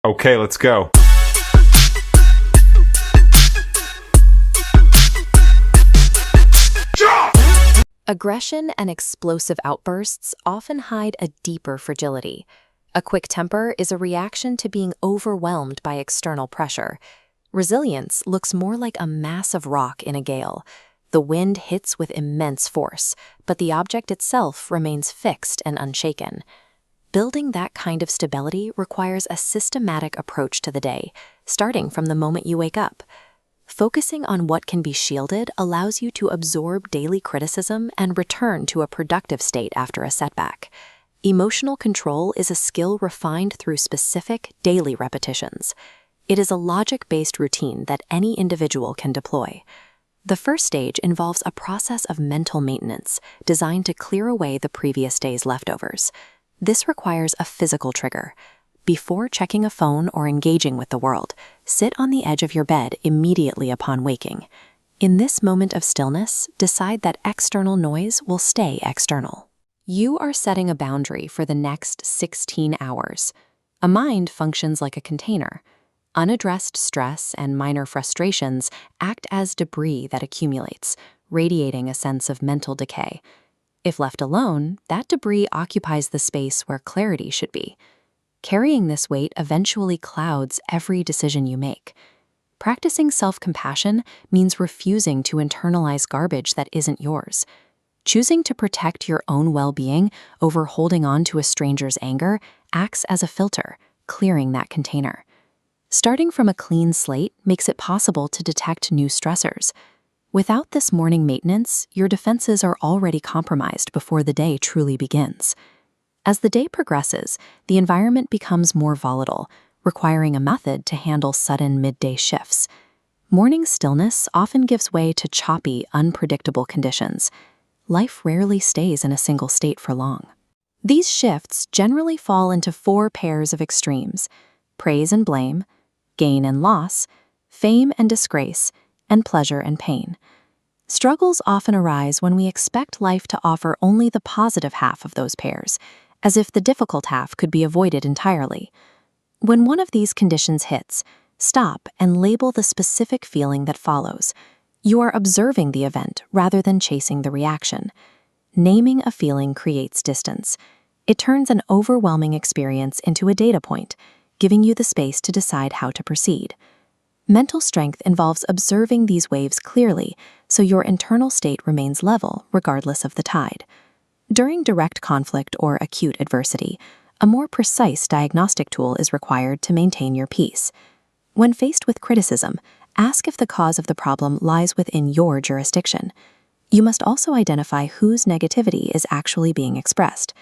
Okay, let's go. Aggression and explosive outbursts often hide a deeper fragility. A quick temper is a reaction to being overwhelmed by external pressure. Resilience looks more like a massive rock in a gale. The wind hits with immense force, but the object itself remains fixed and unshaken. Building that kind of stability requires a systematic approach to the day, starting from the moment you wake up. Focusing on what can be shielded allows you to absorb daily criticism and return to a productive state after a setback. Emotional control is a skill refined through specific, daily repetitions. It is a logic-based routine that any individual can deploy. The first stage involves a process of mental maintenance designed to clear away the previous day's leftovers. This requires a physical trigger. Before checking a phone or engaging with the world, sit on the edge of your bed immediately upon waking. In this moment of stillness, decide that external noise will stay external. You are setting a boundary for the next 16 hours. A mind functions like a container. Unaddressed stress and minor frustrations act as debris that accumulates, radiating a sense of mental decay. If left alone, that debris occupies the space where clarity should be. Carrying this weight eventually clouds every decision you make. Practicing self-compassion means refusing to internalize garbage that isn't yours. Choosing to protect your own well-being over holding on to a stranger's anger acts as a filter, clearing that container. Starting from a clean slate makes it possible to detect new stressors. Without this morning maintenance, your defenses are already compromised before the day truly begins. As the day progresses, the environment becomes more volatile, requiring a method to handle sudden midday shifts. Morning stillness often gives way to choppy, unpredictable conditions. Life rarely stays in a single state for long. These shifts generally fall into 4 pairs of extremes: praise and blame, gain and loss, fame and disgrace, and pleasure and pain. Struggles often arise when we expect life to offer only the positive half of those pairs, as if the difficult half could be avoided entirely. When one of these conditions hits, stop and label the specific feeling that follows. You are observing the event rather than chasing the reaction. Naming a feeling creates distance. It turns an overwhelming experience into a data point, giving you the space to decide how to proceed. Mental strength involves observing these waves clearly so your internal state remains level regardless of the tide. During direct conflict or acute adversity, a more precise diagnostic tool is required to maintain your peace. When faced with criticism, ask if the cause of the problem lies within your jurisdiction. You must also identify whose negativity is actually being expressed.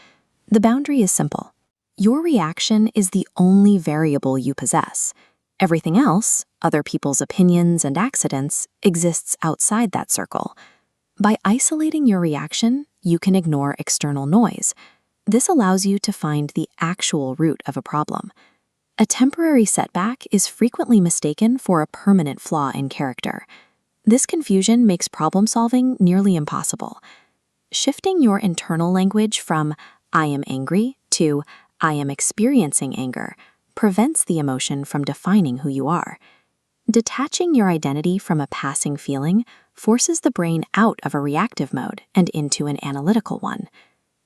The boundary is simple. Your reaction is the only variable you possess. Everything else, other people's opinions and accidents, exists outside that circle. By isolating your reaction, you can ignore external noise. This allows you to find the actual root of a problem. A temporary setback is frequently mistaken for a permanent flaw in character. This confusion makes problem-solving nearly impossible. Shifting your internal language from "I am angry" to "I am experiencing anger" prevents the emotion from defining who you are. Detaching your identity from a passing feeling forces the brain out of a reactive mode and into an analytical one.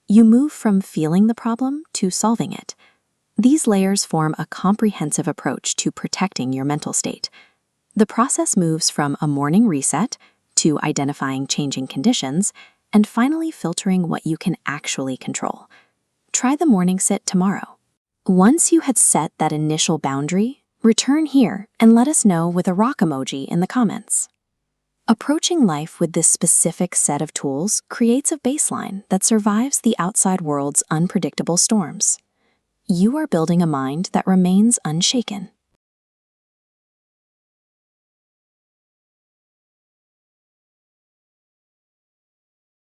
You move from feeling the problem to solving it. These layers form a comprehensive approach to protecting your mental state. The process moves from a morning reset to identifying changing conditions and finally filtering what you can actually control. Try the morning sit tomorrow. Once you had set that initial boundary, return here and let us know with a rock emoji in the comments. Approaching life with this specific set of tools creates a baseline that survives the outside world's unpredictable storms. You are building a mind that remains unshaken.